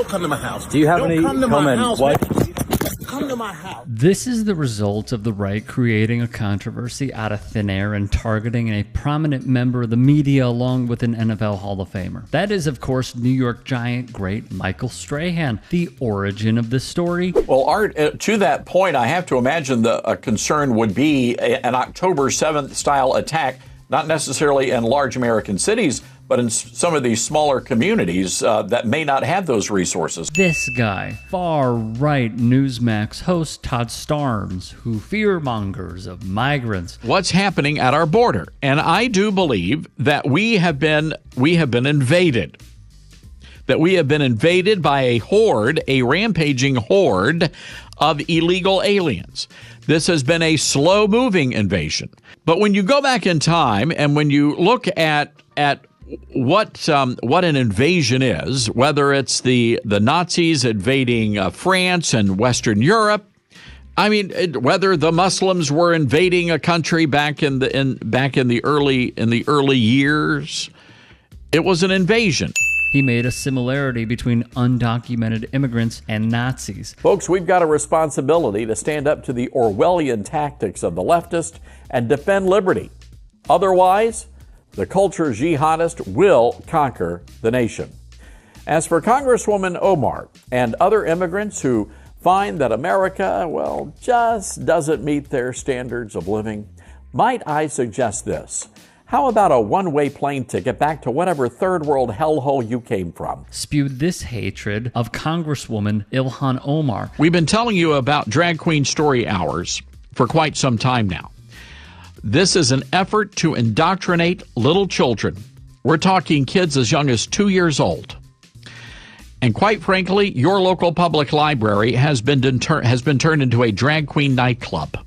Don't come to my house. Do you have any comment? Come to my house. This is the result of the right creating a controversy out of thin air and targeting a prominent member of the media along with an NFL Hall of Famer. That is, of course, New York Giant great Michale Strahan. The origin of this story. Well, Art, to that point, I have to imagine the concern would be an October 7th style attack, not necessarily in large American cities, but in some of these smaller communities that may not have those resources. This guy, far-right Newsmax host Todd Starnes, who fear-mongers of migrants. What's happening at our border? And I do believe that we have been invaded. That we have been invaded by a horde, a rampaging horde of illegal aliens. This has been a slow-moving invasion. But when you go back in time and when you look at what an invasion is, whether it's the Nazis invading France and Western Europe, I mean, whether the Muslims were invading a country back in the early years, it was an invasion. He made a similarity between undocumented immigrants and Nazis. Folks, we've got a responsibility to stand up to the Orwellian tactics of the leftist and defend liberty. Otherwise, the culture jihadist will conquer the nation. As for Congresswoman Omar and other immigrants who find that America, well, just doesn't meet their standards of living, might I suggest this? How about a one-way plane ticket back to whatever third world hellhole you came from? Spewed this hatred of Congresswoman Ilhan Omar. We've been telling you about Drag Queen Story Hours for quite some time now. This is an effort to indoctrinate little children. We're talking kids as young as 2 years old. And quite frankly, your local public library has been turned into a drag queen nightclub.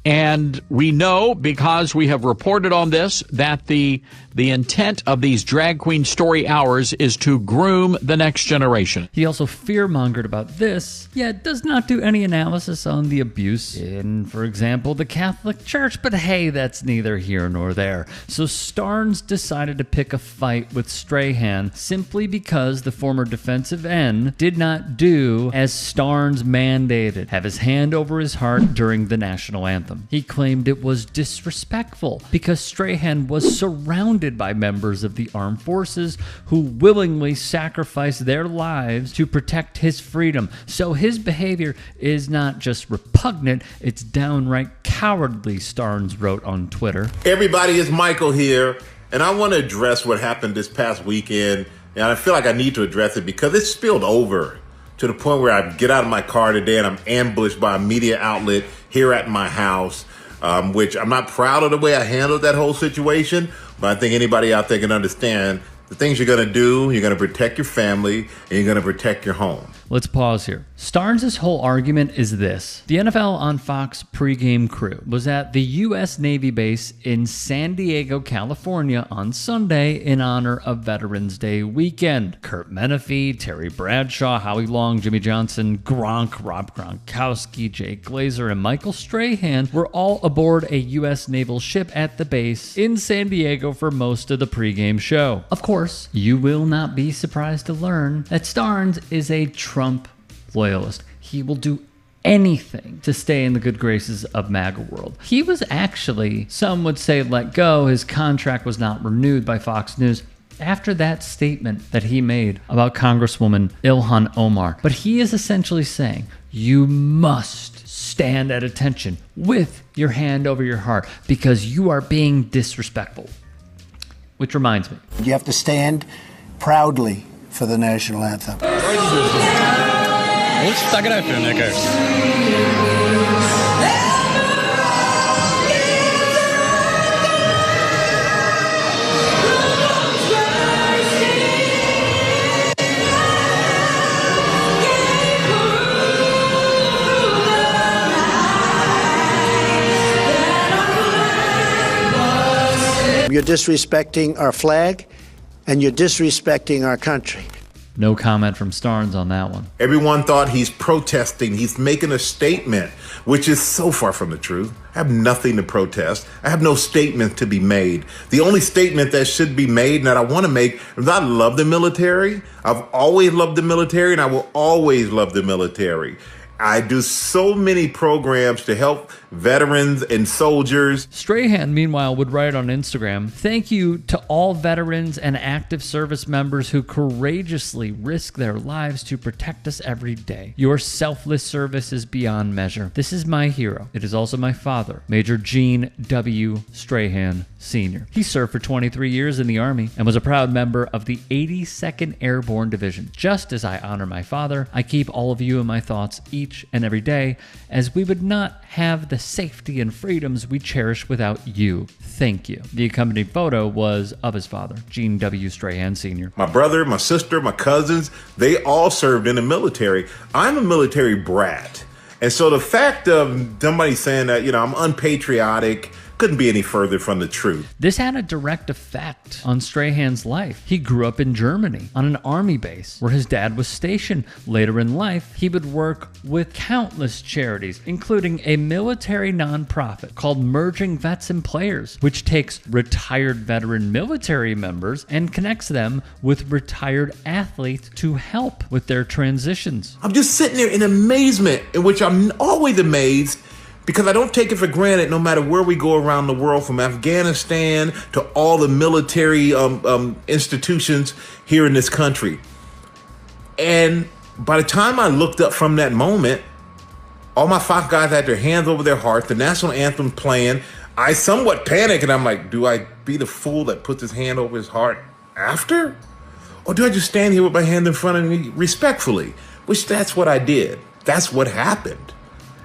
And we know, because we have reported on this, that the intent of these drag queen story hours is to groom the next generation. He also fear-mongered about this, yet does not do any analysis on the abuse in, for example, the Catholic Church. But hey, that's neither here nor there. So Starnes decided to pick a fight with Strahan simply because the former defensive end did not do as Starnes mandated, have his hand over his heart during the National Anthem. He claimed it was disrespectful because Strahan was surrounded by members of the armed forces who willingly sacrificed their lives to protect his freedom. So his behavior is not just repugnant, it's downright cowardly, Starnes wrote on Twitter. Everybody, it's Michael here, and I want to address what happened this past weekend, and I feel like I need to address it because it spilled over to the point where I get out of my car today and I'm ambushed by a media outlet here at my house, which I'm not proud of the way I handled that whole situation, but I think anybody out there can understand the things you're going to do. You're going to protect your family and you're going to protect your home. Let's pause here. Starnes' whole argument is this. The NFL on Fox pregame crew was at the U.S. Navy base in San Diego, California on Sunday in honor of Veterans Day weekend. Kurt Menefee, Terry Bradshaw, Howie Long, Jimmy Johnson, Gronk, Rob Gronkowski, Jay Glazer, and Michale Strahan were all aboard a U.S. naval ship at the base in San Diego for most of the pregame show. Of course, you will not be surprised to learn that Starnes is a Trump loyalist. He will do anything to stay in the good graces of MAGA world. He was actually, some would say, let go. His contract was not renewed by Fox News after that statement that he made about Congresswoman Ilhan Omar. But he is essentially saying, you must stand at attention with your hand over your heart because you are being disrespectful. Which reminds me. You have to stand proudly for the national anthem. You're disrespecting our flag and you're disrespecting our country. No comment from Starnes on that one. Everyone thought he's protesting. He's making a statement, which is so far from the truth. I have nothing to protest. I have no statement to be made. The only statement that should be made and that I want to make is I love the military. I've always loved the military, and I will always love the military. I do so many programs to help veterans and soldiers. Strahan, meanwhile, would write on Instagram, "Thank you to all veterans and active service members who courageously risk their lives to protect us every day. Your selfless service is beyond measure. This is my hero. It is also my father, Major Gene W. Strahan, Sr. He served for 23 years in the Army and was a proud member of the 82nd Airborne Division. Just as I honor my father, I keep all of you in my thoughts each and every day, as we would not have the safety and freedoms we cherish without you. Thank you." The accompanying photo was of his father, Gene W. Strahan Sr. My brother, my sister, my cousins, they all served in the military. I'm a military brat. And so the fact of somebody saying that, I'm unpatriotic, couldn't be any further from the truth. This had a direct effect on Strahan's life. He grew up in Germany on an army base where his dad was stationed. Later in life, he would work with countless charities, including a military nonprofit called Merging Vets and Players, which takes retired veteran military members and connects them with retired athletes to help with their transitions. I'm just sitting there in amazement, in which I'm always amazed, because I don't take it for granted no matter where we go around the world, from Afghanistan to all the military institutions here in this country. And by the time I looked up from that moment, all my five guys had their hands over their hearts, the national anthem playing. I somewhat panicked, and I'm like, do I be the fool that puts his hand over his heart after? Or do I just stand here with my hand in front of me respectfully? Which that's what I did. That's what happened.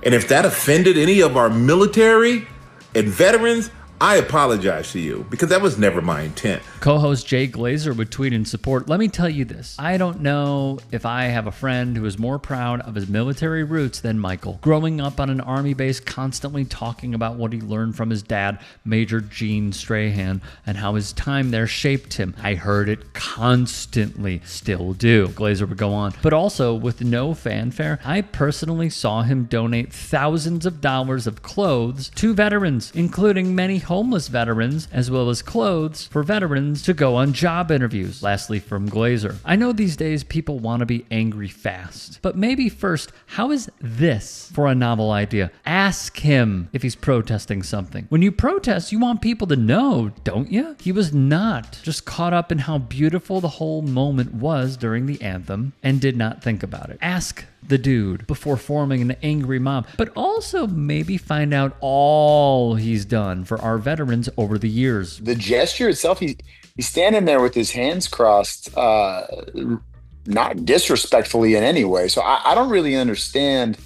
And if that offended any of our military and veterans, I apologize to you, because that was never my intent. Co-host Jay Glazer would tweet in support, "Let me tell you this. I don't know if I have a friend who is more proud of his military roots than Michael. Growing up on an army base, constantly talking about what he learned from his dad, Major Gene Strahan, and how his time there shaped him. I heard it constantly, still do." Glazer would go on. "But also, with no fanfare, I personally saw him donate thousands of dollars of clothes to veterans, including many homeless veterans, as well as clothes for veterans to go on job interviews." Lastly, from Glazer, "I know these days people want to be angry fast, but maybe first, how is this for a novel idea? Ask him if he's protesting something. When you protest, you want people to know, don't you?" He was not just caught up in how beautiful the whole moment was during the anthem and did not think about it. Ask the dude before forming an angry mob, but also maybe find out all he's done for our veterans over the years. The gesture itself, he's standing there with his hands crossed, not disrespectfully in any way. So I don't really understand,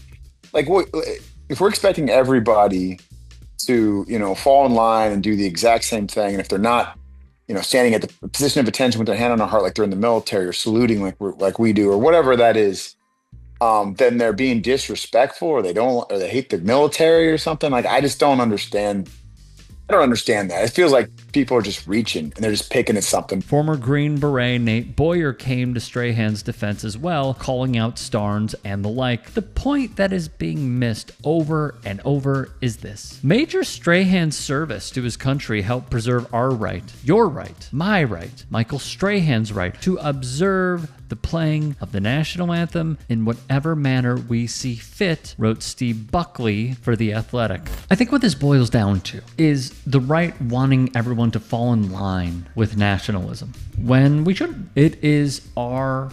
like, what if we're expecting everybody to, fall in line and do the exact same thing, and if they're not, standing at the position of attention with their hand on their heart, like they're in the military, or saluting like we do, or whatever that is, then they're being disrespectful, or they hate the military or something. Like, I just don't understand. I don't understand that. It feels like people are just reaching and they're just picking at something. Former Green Beret Nate Boyer came to Strahan's defense as well, calling out Starnes and the like. The point that is being missed over and over is this: Major Strahan's service to his country helped preserve our right, your right, my right, Michael Strahan's right to observe the playing of the national anthem in whatever manner we see fit, wrote Steve Buckley for The Athletic. I think what this boils down to is the right wanting everyone to fall in line with nationalism when we shouldn't. It is our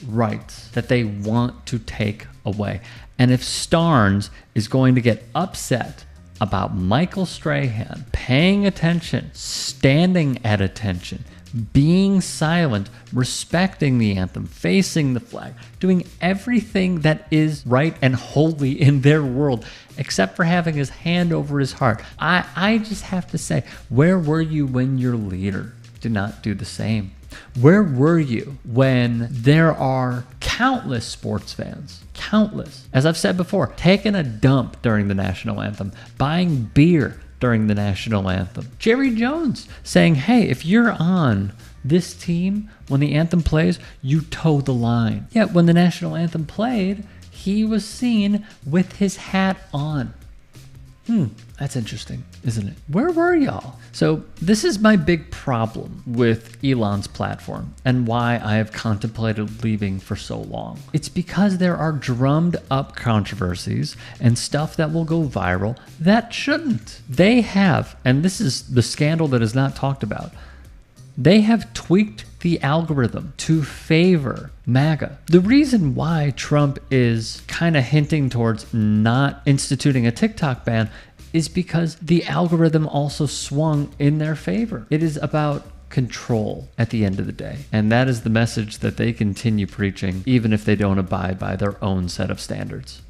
rights that they want to take away. And if Starnes is going to get upset about Michael Strahan paying attention, standing at attention, being silent, respecting the anthem, facing the flag, doing everything that is right and holy in their world, except for having his hand over his heart, I just have to say, where were you when your leader did not do the same? Where were you when there are countless sports fans, countless, as I've said before, taking a dump during the national anthem, buying beer during the national anthem? Jerry Jones saying, hey, if you're on This team, when the anthem plays, you toe the line. Yet when the national anthem played, he was seen with his hat on. That's interesting, isn't it? Where were y'all? So this is my big problem with Elon's platform and why I have contemplated leaving for so long. It's because there are drummed up controversies and stuff that will go viral that shouldn't. They have, and this is the scandal that is not talked about, they have tweaked the algorithm to favor MAGA. The reason why Trump is kind of hinting towards not instituting a TikTok ban is because the algorithm also swung in their favor. It is about control at the end of the day. And that is the message that they continue preaching, even if they don't abide by their own set of standards.